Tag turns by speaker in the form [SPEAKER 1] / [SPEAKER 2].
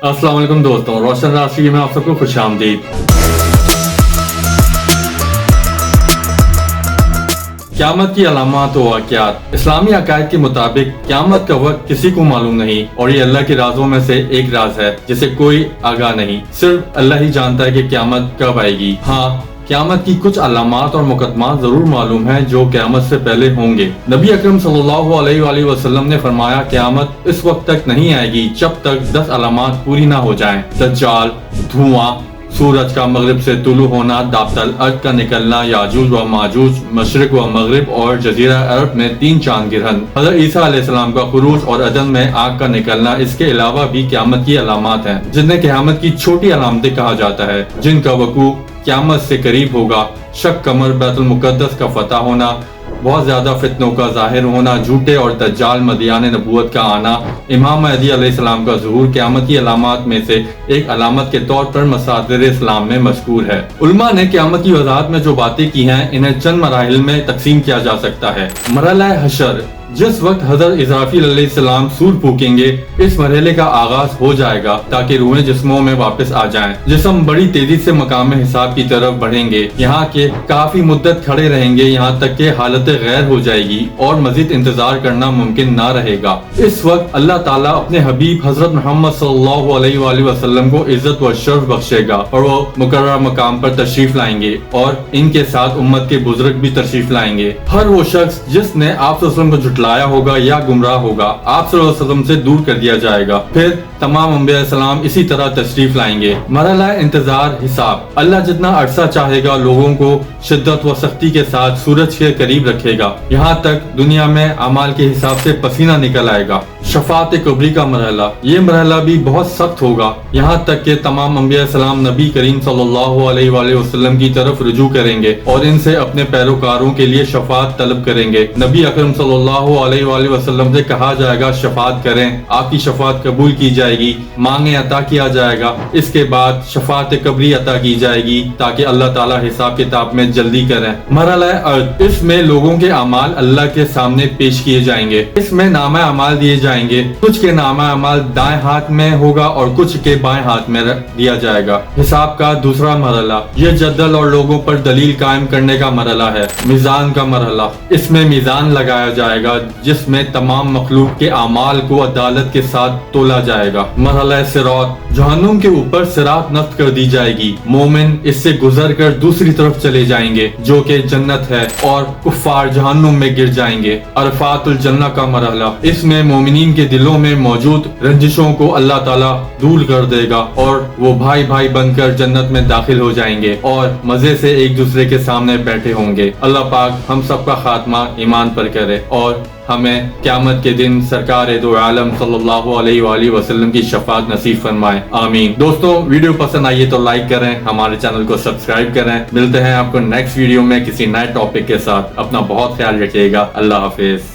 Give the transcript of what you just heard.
[SPEAKER 1] अस्सलाम वालेकुम दोस्तों, रोशन राशि में आप सबको खुश आमदीद। क़यामत की अलामात व वाक़यात। इस्लामी अकायद के मुताबिक क़यामत का वक्त किसी को मालूम नहीं और ये अल्लाह के राजों में से एक राज है जिसे कोई आगाह नहीं। सिर्फ अल्लाह ही जानता है कि क़यामत कब आएगी। हाँ, क़यामत की कुछ अलामात और मुकदमात जरूर मालूम है जो क़यामत से पहले होंगे। नबी अकरम सल्लल्लाहु अलैहि वसल्लम ने फरमाया, क़यामत इस वक्त तक नहीं आएगी जब तक 10 अलामात पूरी ना हो जाएं। दज्जाल, धुआं, सूरज का मगरिब से तुलू होना, दाबतल अर्द का निकलना, याजूज व माजूज, मशरिक व मगरिब और जजीरा अरब में 3 चांद गिरहन, हज़रत ईसा अलैहिस्सलाम का खुरूज और अदन में आग का निकलना। इसके अलावा भी क़यामत की अलामात हैं जिन्हें क़यामत की छोटी अलामतें कहा जाता है, जिनका वकू क़यामत से करीब होगा। शक कमर, बैतुल मुक़द्दस का फतह होना, बहुत ज्यादा फितनों का जाहिर होना, झूठे और दज्जाल मदियान नबूवत का आना, इमाम महदी अलैहिस्सलाम का ज़ुहूर क़यामत की अलामात में से एक अलामत के तौर पर मसादिर इस्लाम में मज़कूर है। उलमा ने क़यामत की वज़ाहत में जो बातें की हैं, इन्हें चंद मराहिल में तकसीम किया जा सकता है। मरहला हशर, जिस वक्त हज़रत इज़राफील अलैहिस्सलाम सूर फूकेंगे, इस मरहले का आगाज हो जाएगा ताकि रूहें जिस्मों में वापस आ जाएं। जिस्म बड़ी तेजी से मकाम हिसाब की तरफ बढ़ेंगे। यहाँ के काफी मुद्दत खड़े रहेंगे, यहाँ तक कि हालत गैर हो जाएगी और मजीद इंतजार करना मुमकिन ना रहेगा। इस वक्त अल्लाह ताला अपने हबीब हजरत मोहम्मद सल्लल्लाहु अलैहि वसल्लम को इज्जत व शर्फ बख्शेगा और वो मुकर्रर मकाम पर तशरीफ लाएंगे और इनके साथ उम्मत के बुजुर्ग भी तशरीफ लाएंगे। हर वो शख्स जिसने आप को झुटलाया होगा या गुमराह होगा, आप सल्लल्लाहु अलैहि वसल्लम से दूर कर दिया जाएगा। फिर तमाम अंबिया सलाम इसी तरह तशरीफ लाएंगे। मरहला इंतजार हिसाब, अल्लाह जितना अरसा चाहेगा लोगों को शिद्दत व सख्ती के साथ सूरज के करीब रखेगा, यहाँ तक दुनिया में अमाल के हिसाब से पसीना निकल आएगा। शफात कब्री का मरहला, ये मरहला भी बहुत सख्त होगा, यहाँ तक कि तमाम अंबिया सलाम नबी करीम सल्लल्लाहु अलैहि वसल्लम की तरफ रुजू करेंगे और इनसे अपने पैरोकारों के लिए शफात तलब करेंगे। नबी अकरम सल्लल्लाहु अलैहि वसल्लम से कहा जाएगा, शफात करें, आपकी शफात कबूल की जाएगी, मांगे अता किया जाएगा। इसके बाद शफात कब्री अता की जाएगी ताकि अल्लाह ताला हिसाब किताब में जल्दी करें। मरहला अर्द, इसमें लोगों के अमाल अल्लाह के सामने पेश किए जाएंगे। इसमें नामा अमाल दिए जाएंगे। कुछ के नामा अमाल दाएं हाथ में होगा और कुछ के बाएं हाथ में दिया जाएगा। हिसाब का दूसरा मरहला, यह जद्दल और लोगों पर दलील कायम करने का मरहला है। मीज़ान का मरहला, इसमें मीज़ान लगाया जाएगा जिसमें तमाम मखलूक के अमाल को अदालत के साथ तोला जाएगा। मरहला सिरात, जहन्नुम के ऊपर सिरात नस्ब कर दी जाएगी। मोमिन इससे गुजर कर दूसरी तरफ चले जाएंगे जो कि जन्नत है और कुफ्फार जहन्नुम में गिर जाएंगे। अरफातुल जन्नह का मरहला, इसमें मोमिनीन के दिलों में मौजूद रंजिशों को अल्लाह ताला दूर कर देगा और वो भाई भाई बनकर जन्नत में दाखिल हो जाएंगे और मजे से एक दूसरे के सामने बैठे होंगे। अल्लाह पाक हम सबका खात्मा ईमान पर करे और हमें क़यामत के दिन सरकार दो आलम सल्लल्लाहु अलैहि वसल्लम की शफात नसीब फरमाए, आमीन। दोस्तों, वीडियो पसंद आई है तो लाइक करें, हमारे चैनल को सब्सक्राइब करें। मिलते हैं आपको नेक्स्ट वीडियो में किसी नए टॉपिक के साथ। अपना बहुत ख्याल रखिएगा। अल्लाह हाफिज।